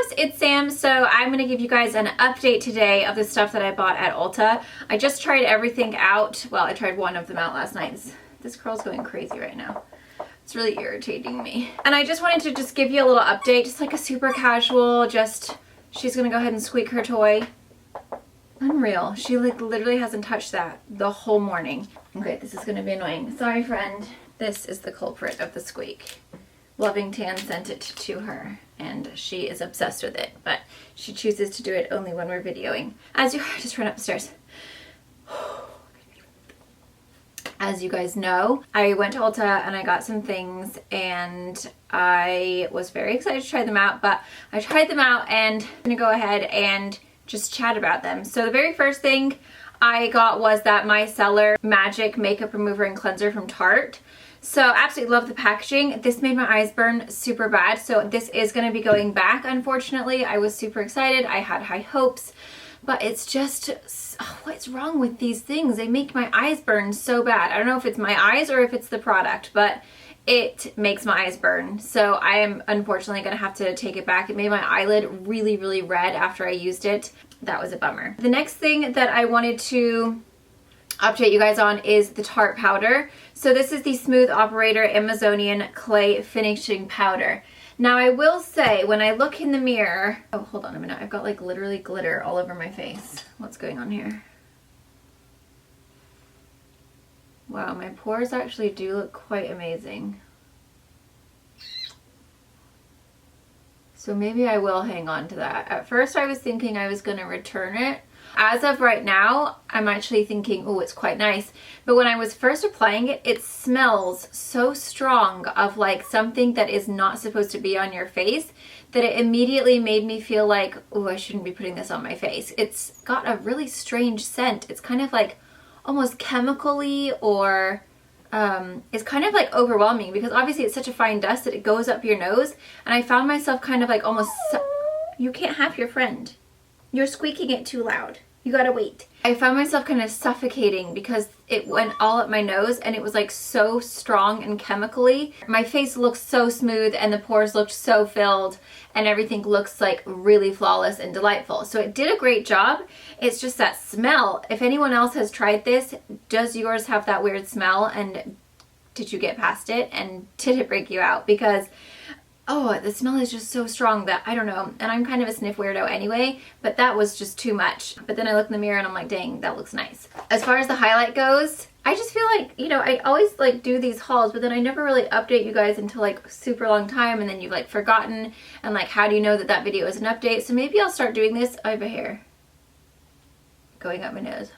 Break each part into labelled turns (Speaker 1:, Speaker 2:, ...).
Speaker 1: loves, it's Sam. So I'm going to give you guys an update today of the stuff that I bought at Ulta. I just tried everything out. Well, I tried one of them out last night. This curl's going crazy right now. It's really irritating me. And I just wanted to just give you a little update, just like a super casual, just, she's going to go ahead and squeak her toy. Unreal. She like literally hasn't touched that the whole morning. Okay, this is going to be annoying. Sorry, friend. This is the culprit of the squeak. Loving Tan sent it to her and she is obsessed with it, but she chooses to do it only when we're videoing. Just run upstairs. As you guys know, I went to Ulta and I got some things and I was very excited to try them out, but I tried them out and I'm gonna go ahead and just chat about them. So the very first thing I got was that Micellar Magic Makeup Remover and Cleanser from Tarte. So absolutely love the packaging. This made my eyes burn super bad. So this is going to be going back, unfortunately. I was super excited. I had high hopes, but it's just, oh, what's wrong with these things? They make my eyes burn so bad. I don't know if it's my eyes or if it's the product, but it makes my eyes burn. So I am unfortunately going to have to take it back. It made my eyelid really, really red after I used it. That was a bummer. The next thing that I wanted to update you guys on is the Tarte Powder. So this is the Smooth Operator Amazonian Clay Finishing Powder. Now I will say, when I look in the mirror, oh, hold on a minute, I've got like literally glitter all over my face. What's going on here? Wow, my pores actually do look quite amazing. So maybe I will hang on to that. At first I was thinking I was going to return it. As of right now, I'm actually thinking, oh, it's quite nice. But when I was first applying it, it smells so strong of like something that is not supposed to be on your face that it immediately made me feel like, oh, I shouldn't be putting this on my face. It's got a really strange scent. It's kind of like almost chemically, or it's kind of like overwhelming because obviously it's such a fine dust that it goes up your nose. And I found myself kind of like almost, you can't have your friend. You're squeaking it too loud. You gotta wait. I found myself kind of suffocating because it went all up my nose and it was like so strong and chemically. My face looks so smooth and the pores looked so filled and everything looks like really flawless and delightful. So it did a great job. It's just that smell. If anyone else has tried this, does yours have that weird smell and did you get past it and did it break you out? Because oh, the smell is just so strong that I don't know. And I'm kind of a sniff weirdo anyway, but that was just too much. But then I look in the mirror and I'm like, dang, that looks nice. As far as the highlight goes, I just feel like, you know, I always like do these hauls, but then I never really update you guys until like super long time. And then you've like forgotten. And like, how do you know that that video is an update? So maybe I'll start doing this. I have a hair going up my nose.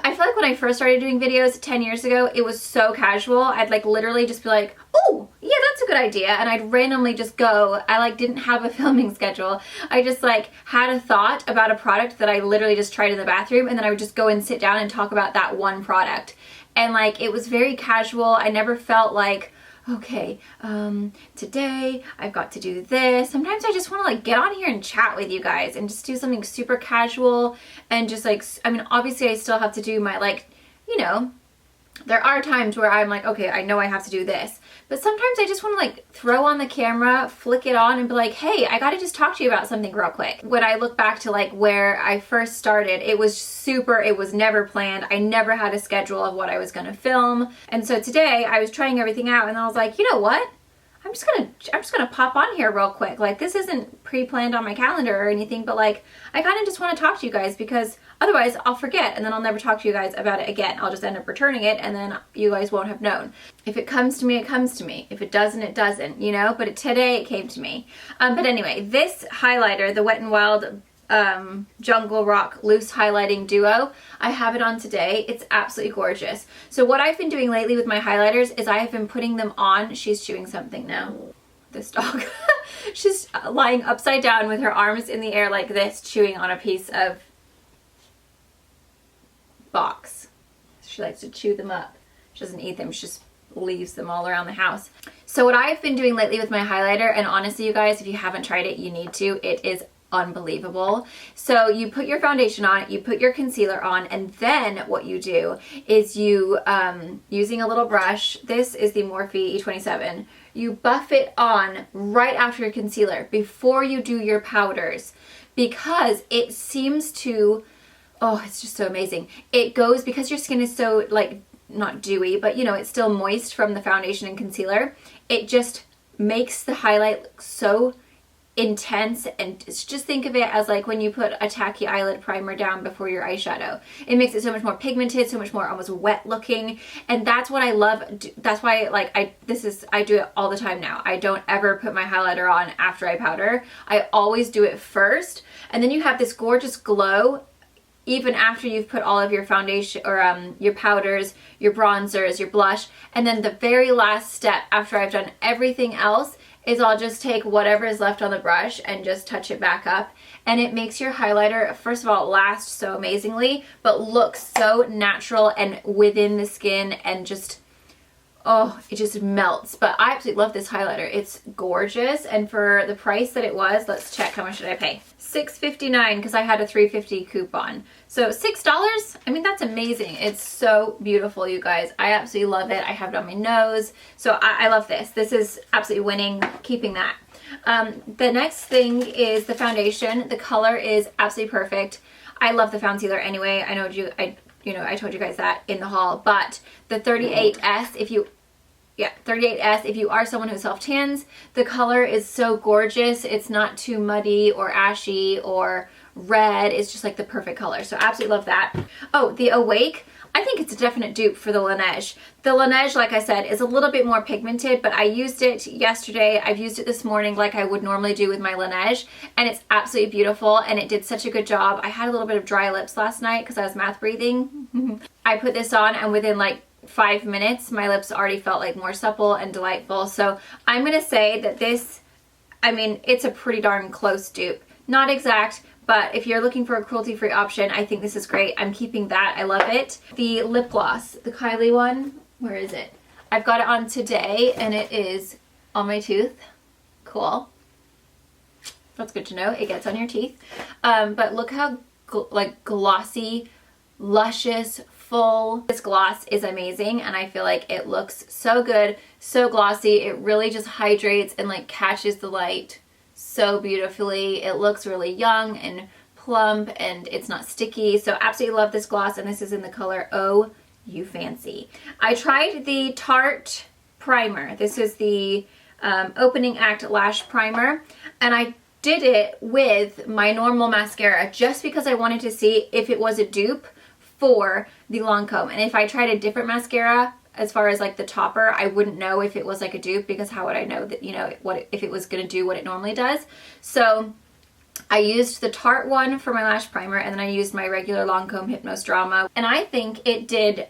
Speaker 1: I feel like when I first started doing videos 10 years ago, it was so casual. I'd like literally just be like, oh, yeah, that's a good idea. And I'd randomly just go. I like didn't have a filming schedule. I just like had a thought about a product that I literally just tried in the bathroom. And then I would just go and sit down and talk about that one product. And like, it was very casual. I never felt like, okay, today I've got to do this. Sometimes I just want to like get on here and chat with you guys and just do something super casual and just like, I mean, obviously I still have to do my like, you know, there are times where I'm like, okay, I know I have to do this. But sometimes I just want to like throw on the camera, flick it on and be like, hey, I got to just talk to you about something real quick. When I look back to like where I first started, it was never planned. I never had a schedule of what I was going to film. And so today I was trying everything out and I was like, you know what? I'm just gonna pop on here real quick. Like this isn't pre-planned on my calendar or anything, but like I kind of just want to talk to you guys because otherwise I'll forget and then I'll never talk to you guys about it again. I'll just end up returning it and then you guys won't have known. If it comes to me, it comes to me. If it doesn't, it doesn't, you know, but today it came to me. But anyway, this highlighter, the Wet n Wild Jungle Rock Loose Highlighting Duo, I have it on today. It's absolutely gorgeous. So what I've been doing lately with my highlighters is I have been putting them on. She's chewing something now. This dog. She's lying upside down with her arms in the air like this, chewing on a piece of box. She likes to chew them up. She doesn't eat them. She just leaves them all around the house. So what I've been doing lately with my highlighter, and honestly you guys, if you haven't tried it, you need to. It is unbelievable. So you put your foundation on, you put your concealer on, and then what you do is you, using a little brush, this is the Morphe E27, you buff it on right after your concealer before you do your powders, because it seems to, oh, it's just so amazing. It goes, because your skin is so like, not dewy, but you know, it's still moist from the foundation and concealer. It just makes the highlight look so intense, and just think of it as like when you put a tacky eyelid primer down before your eyeshadow. It makes it so much more pigmented, so much more almost wet looking, and that's what I love. That's why like I do it all the time now. I don't ever put my highlighter on after I powder. I always do it first, and then you have this gorgeous glow even after you've put all of your foundation or your powders, your bronzers, your blush. And then the very last step after I've done everything else is I'll just take whatever is left on the brush and just touch it back up. And it makes your highlighter, first of all, last so amazingly, but look so natural and within the skin, and just, oh, it just melts. But I absolutely love this highlighter. It's gorgeous. And for the price that it was, let's check, how much did I pay? $6.59, because I had a $3.50 coupon. So $6, I mean, that's amazing. It's so beautiful, you guys. I absolutely love it. I have it on my nose. So I love this. This is absolutely winning, keeping that. The next thing is the foundation. The color is absolutely perfect. I love the concealer anyway. I told you guys that in the haul, but the 38S, if you 38S, if you are someone who self-tans, the color is so gorgeous. It's not too muddy or ashy or red. It's just like the perfect color. So absolutely love that. Oh, the Awake, I think it's a definite dupe for the Laneige. The Laneige, like I said, is a little bit more pigmented, but I used it yesterday. I've used it this morning like I would normally do with my Laneige, and it's absolutely beautiful, and it did such a good job. I had a little bit of dry lips last night because I was mouth breathing. I put this on, and within like 5 minutes, my lips already felt like more supple and delightful. So I'm going to say that this, I mean, it's a pretty darn close dupe. Not exact, but if you're looking for a cruelty-free option, I think this is great. I'm keeping that. I love it. The lip gloss, the Kylie one, where is it? I've got it on today, and it is on my tooth. Cool. That's good to know. It gets on your teeth. But look how like glossy, luscious, full. This gloss is amazing, and I feel like it looks so good, so glossy. It really just hydrates and like catches the light so beautifully. It looks really young and plump, and it's not sticky. So absolutely love this gloss, and this is in the color Oh You Fancy. I tried the Tarte Primer. This is the opening act lash primer, and I did it with my normal mascara just because I wanted to see if it was a dupe for the Lancome. And if I tried a different mascara, as far as like the topper, I wouldn't know if it was like a dupe, because how would I know that, you know, if it was going to do what it normally does? So I used the Tarte one for my lash primer, and then I used my regular Lancome Hypnose Drama, and I think it did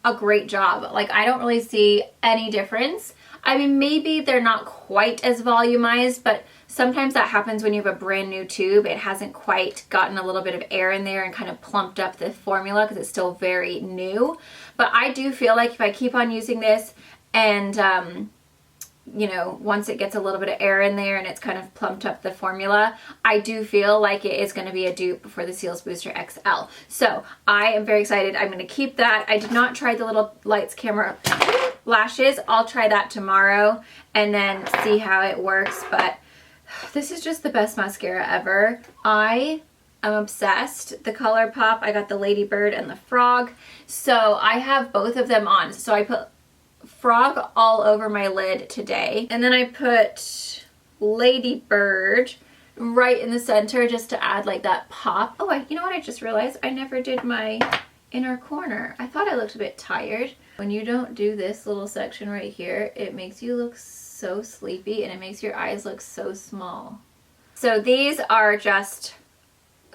Speaker 1: a great job. Like, I don't really see any difference. I mean, maybe they're not quite as volumized, but sometimes that happens when you have a brand new tube. It hasn't quite gotten a little bit of air in there and kind of plumped up the formula because it's still very new. But I do feel like if I keep on using this and, you know, once it gets a little bit of air in there and it's kind of plumped up the formula, I do feel like it is going to be a dupe for the Cils Booster XL. So I am very excited. I'm going to keep that. I did not try the little lights camera lashes. I'll try that tomorrow and then see how it works. But this is just the best mascara ever. I am obsessed. The ColourPop, I got the Ladybird and the Frog. So I have both of them on. So I put Frog all over my lid today. And then I put Ladybird right in the center just to add like that pop. Oh, you know what I just realized? I never did my inner corner. I thought I looked a bit tired. When you don't do this little section right here, it makes you look so sleepy, and it makes your eyes look so small. So these are just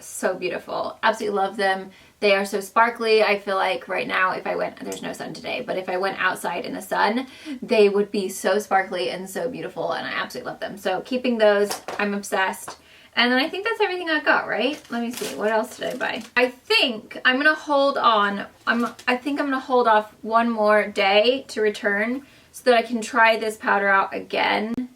Speaker 1: so beautiful. Absolutely love them. They are so sparkly. I feel like right now, if I went, there's no sun today, but if I went outside in the sun, they would be so sparkly and so beautiful, and I absolutely love them. So keeping those, I'm obsessed. And then I think that's everything I got, right? Let me see. What else did I buy? I think I'm going to hold on. I think I'm going to hold off one more day to return so that I can try this powder out again.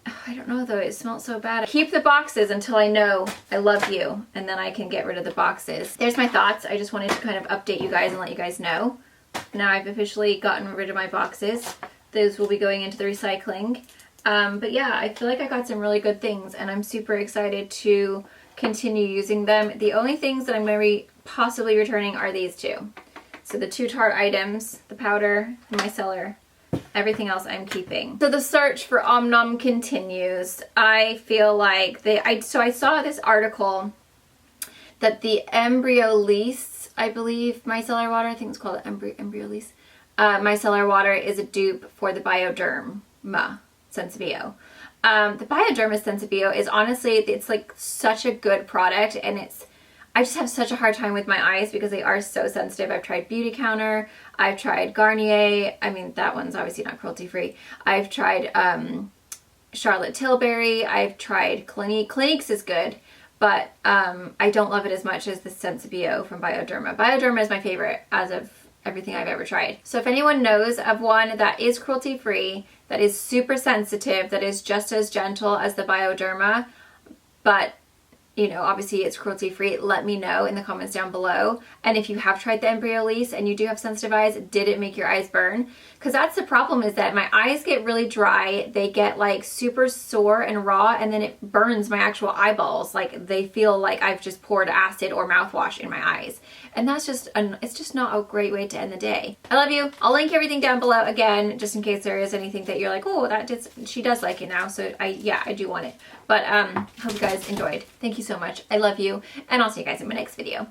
Speaker 1: Oh, I don't know though. It smells so bad. Keep the boxes until I know I love you, and then I can get rid of the boxes. There's my thoughts. I just wanted to kind of update you guys and let you guys know. Now I've officially gotten rid of my boxes. those will be going into the recycling. But yeah, I feel like I got some really good things and I'm super excited to continue using them. The only things that I'm going to be possibly returning are these two. So the 2 Tarte items, the powder and micellar. Everything else I'm keeping. So the search for Om Nom continues. I feel like so I saw this article that the Embryolisse, I believe, micellar water, I think it's called Embryolisse, micellar water is a dupe for the Bioderma Sensibio. The Bioderma Sensibio is honestly, it's like such a good product, and I just have such a hard time with my eyes because they are so sensitive. I've tried Beauty Counter, I've tried Garnier, I mean that one's obviously not cruelty free. I've tried Charlotte Tilbury, I've tried Clinique. Clinique's is good, but I don't love it as much as the Sensibio from Bioderma. Bioderma is my favorite as of everything I've ever tried. So if anyone knows of one that is cruelty free, that is super sensitive, that is just as gentle as the Bioderma, but you know, obviously it's cruelty free, let me know in the comments down below. And if you have tried the Embryolisse and you do have sensitive eyes, did it make your eyes burn? Because that's the problem, is that my eyes get really dry, they get like super sore and raw, and then it burns my actual eyeballs. Like they feel like I've just poured acid or mouthwash in my eyes. And that's just, it's just not a great way to end the day. I love you. I'll link everything down below again, just in case there is anything that you're like, oh, she does like it now. So yeah, I do want it. But hope you guys enjoyed. Thank you so much. I love you. And I'll see you guys in my next video.